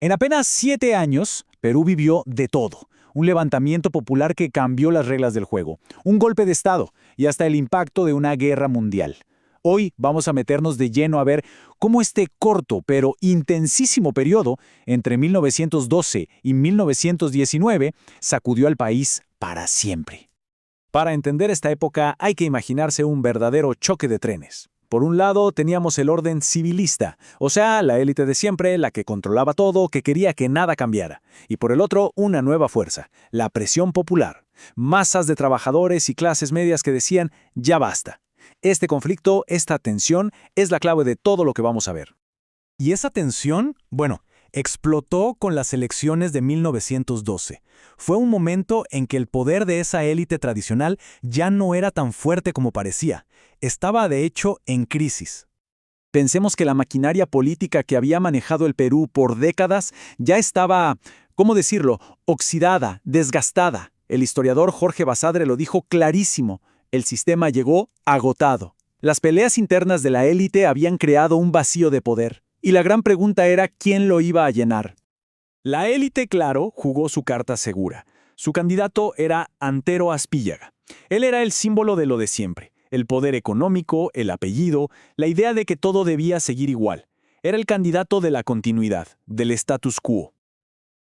En apenas 7 años, Perú vivió de todo. Un levantamiento popular que cambió las reglas del juego, un golpe de Estado y hasta el impacto de una guerra mundial. Hoy vamos a meternos de lleno a ver cómo este corto pero intensísimo periodo entre 1912 y 1919 sacudió al país para siempre. Para entender esta época hay que imaginarse un verdadero choque de trenes. Por un lado teníamos el orden civilista, o sea, la élite de siempre, la que controlaba todo, que quería que nada cambiara. Y por el otro, una nueva fuerza, la presión popular. Masas de trabajadores y clases medias que decían, ya basta. Este conflicto, esta tensión, es la clave de todo lo que vamos a ver. Y esa tensión, bueno, explotó con las elecciones de 1912. Fue un momento en que el poder de esa élite tradicional ya no era tan fuerte como parecía. Estaba, de hecho, en crisis. Pensemos que la maquinaria política que había manejado el Perú por décadas ya estaba, ¿cómo decirlo?, oxidada, desgastada. El historiador Jorge Basadre lo dijo clarísimo. El sistema llegó agotado. Las peleas internas de la élite habían creado un vacío de poder. Y la gran pregunta era quién lo iba a llenar. La élite, claro, jugó su carta segura. Su candidato era Antero Aspíllaga. Él era el símbolo de lo de siempre. El poder económico, el apellido, la idea de que todo debía seguir igual. Era el candidato de la continuidad, del status quo.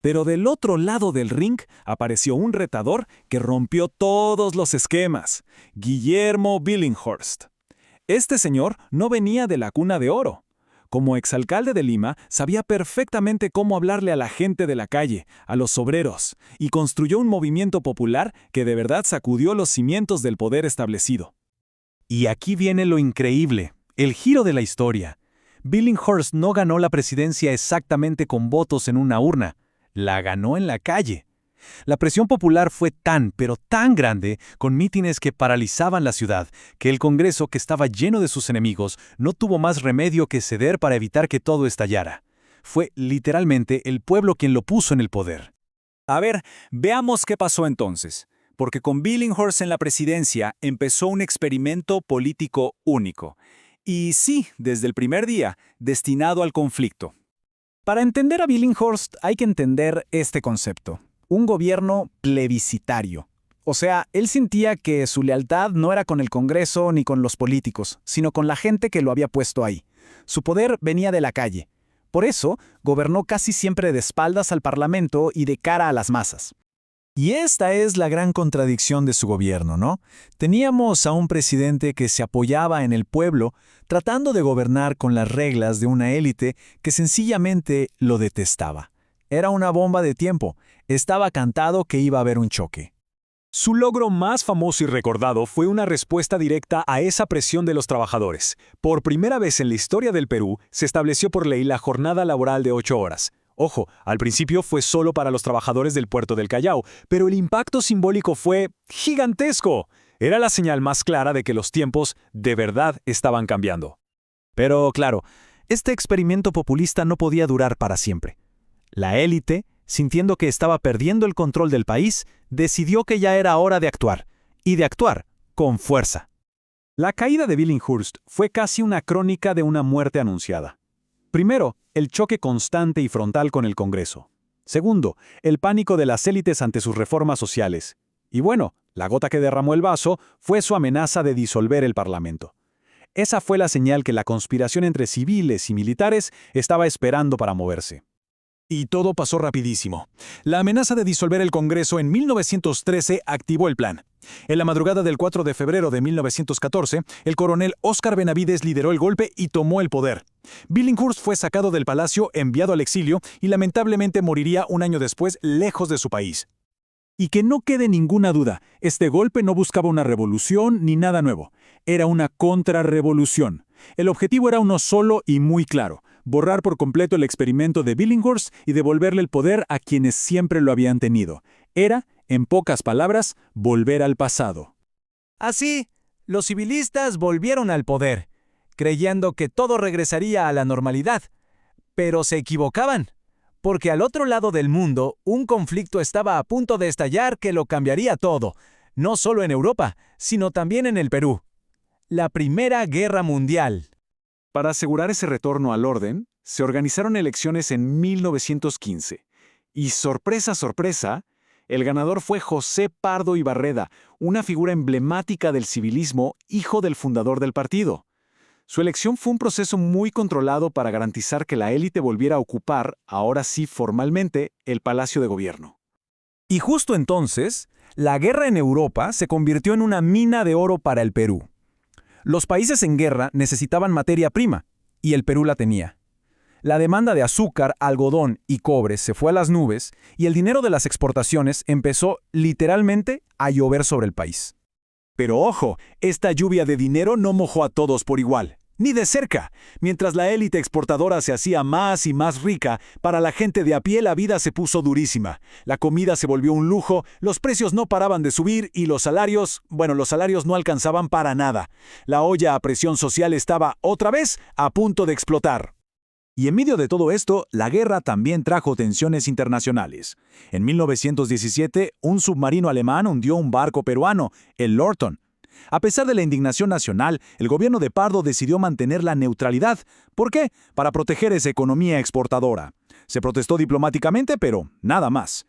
Pero del otro lado del ring apareció un retador que rompió todos los esquemas: Guillermo Billinghurst. Este señor no venía de la cuna de oro. Como exalcalde de Lima, sabía perfectamente cómo hablarle a la gente de la calle, a los obreros, y construyó un movimiento popular que de verdad sacudió los cimientos del poder establecido. Y aquí viene lo increíble, el giro de la historia. Billinghurst no ganó la presidencia exactamente con votos en una urna, la ganó en la calle. La presión popular fue tan, pero tan grande, con mítines que paralizaban la ciudad, que el Congreso, que estaba lleno de sus enemigos, no tuvo más remedio que ceder para evitar que todo estallara. Fue literalmente el pueblo quien lo puso en el poder. A ver, veamos qué pasó entonces, porque con Billinghurst en la presidencia empezó un experimento político único. Y sí, desde el primer día, destinado al conflicto. Para entender a Billinghurst hay que entender este concepto. Un gobierno plebiscitario. O sea, él sentía que su lealtad no era con el Congreso ni con los políticos, sino con la gente que lo había puesto ahí. Su poder venía de la calle. Por eso, gobernó casi siempre de espaldas al Parlamento y de cara a las masas. Y esta es la gran contradicción de su gobierno, ¿no? Teníamos a un presidente que se apoyaba en el pueblo, tratando de gobernar con las reglas de una élite que sencillamente lo detestaba. Era una bomba de tiempo. Estaba cantado que iba a haber un choque. Su logro más famoso y recordado fue una respuesta directa a esa presión de los trabajadores. Por primera vez en la historia del Perú, se estableció por ley la jornada laboral de 8 horas. Ojo, al principio fue solo para los trabajadores del puerto del Callao, pero el impacto simbólico fue gigantesco. Era la señal más clara de que los tiempos de verdad estaban cambiando. Pero claro, este experimento populista no podía durar para siempre. La élite, sintiendo que estaba perdiendo el control del país, decidió que ya era hora de actuar, y de actuar con fuerza. La caída de Billinghurst fue casi una crónica de una muerte anunciada. Primero, el choque constante y frontal con el Congreso. Segundo, el pánico de las élites ante sus reformas sociales. Y bueno, la gota que derramó el vaso fue su amenaza de disolver el Parlamento. Esa fue la señal que la conspiración entre civiles y militares estaba esperando para moverse. Y todo pasó rapidísimo. La amenaza de disolver el Congreso en 1913 activó el plan. En la madrugada del 4 de febrero de 1914, el coronel Óscar Benavides lideró el golpe y tomó el poder. Billinghurst fue sacado del palacio, enviado al exilio y lamentablemente moriría un año después lejos de su país. Y que no quede ninguna duda, este golpe no buscaba una revolución ni nada nuevo. Era una contrarrevolución. El objetivo era uno solo y muy claro: borrar por completo el experimento de Billinghurst y devolverle el poder a quienes siempre lo habían tenido. Era, en pocas palabras, volver al pasado. Así, los civilistas volvieron al poder, creyendo que todo regresaría a la normalidad. Pero se equivocaban, porque al otro lado del mundo, un conflicto estaba a punto de estallar que lo cambiaría todo, no solo en Europa, sino también en el Perú. La Primera Guerra Mundial. Para asegurar ese retorno al orden, se organizaron elecciones en 1915. Y sorpresa, sorpresa, el ganador fue José Pardo Ibarreda, una figura emblemática del civilismo, hijo del fundador del partido. Su elección fue un proceso muy controlado para garantizar que la élite volviera a ocupar, ahora sí formalmente, el Palacio de Gobierno. Y justo entonces, la guerra en Europa se convirtió en una mina de oro para el Perú. Los países en guerra necesitaban materia prima, y el Perú la tenía. La demanda de azúcar, algodón y cobre se fue a las nubes y el dinero de las exportaciones empezó literalmente a llover sobre el país. Pero ojo, esta lluvia de dinero no mojó a todos por igual, ni de cerca. Mientras la élite exportadora se hacía más y más rica, para la gente de a pie la vida se puso durísima. La comida se volvió un lujo, los precios no paraban de subir y los salarios no alcanzaban para nada. La olla a presión social estaba, otra vez, a punto de explotar. Y en medio de todo esto, la guerra también trajo tensiones internacionales. En 1917, un submarino alemán hundió un barco peruano, el Lorton. A pesar de la indignación nacional, el gobierno de Pardo decidió mantener la neutralidad. ¿Por qué? Para proteger esa economía exportadora. Se protestó diplomáticamente, pero nada más.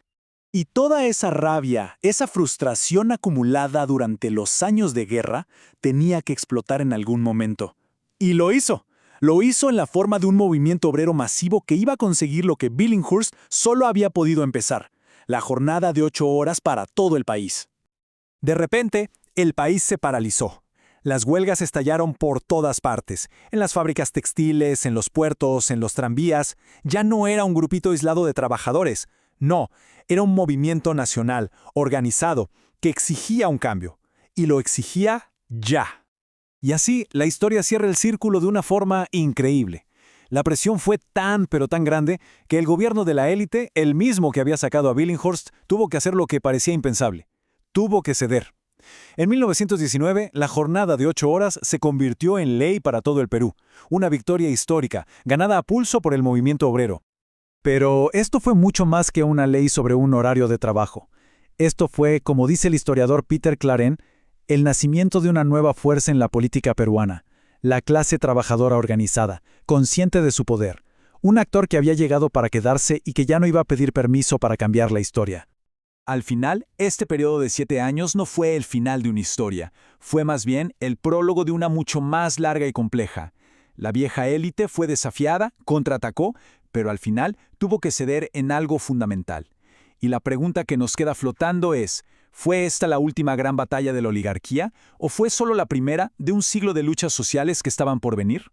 Y toda esa rabia, esa frustración acumulada durante los años de guerra, tenía que explotar en algún momento. Y lo hizo. Lo hizo en la forma de un movimiento obrero masivo que iba a conseguir lo que Billinghurst solo había podido empezar: la jornada de 8 horas para todo el país. De repente, el país se paralizó. Las huelgas estallaron por todas partes, en las fábricas textiles, en los puertos, en los tranvías. Ya no era un grupito aislado de trabajadores. No, era un movimiento nacional, organizado, que exigía un cambio. Y lo exigía ya. Y así, la historia cierra el círculo de una forma increíble. La presión fue tan pero tan grande que el gobierno de la élite, el mismo que había sacado a Billinghurst, tuvo que hacer lo que parecía impensable. Tuvo que ceder. En 1919, la jornada de 8 horas se convirtió en ley para todo el Perú. Una victoria histórica, ganada a pulso por el movimiento obrero. Pero esto fue mucho más que una ley sobre un horario de trabajo. Esto fue, como dice el historiador Peter Claren, el nacimiento de una nueva fuerza en la política peruana, la clase trabajadora organizada, consciente de su poder, un actor que había llegado para quedarse y que ya no iba a pedir permiso para cambiar la historia. Al final, este periodo de 7 años no fue el final de una historia, fue más bien el prólogo de una mucho más larga y compleja. La vieja élite fue desafiada, contraatacó, pero al final tuvo que ceder en algo fundamental. Y la pregunta que nos queda flotando es: ¿fue esta la última gran batalla de la oligarquía o fue solo la primera de un siglo de luchas sociales que estaban por venir?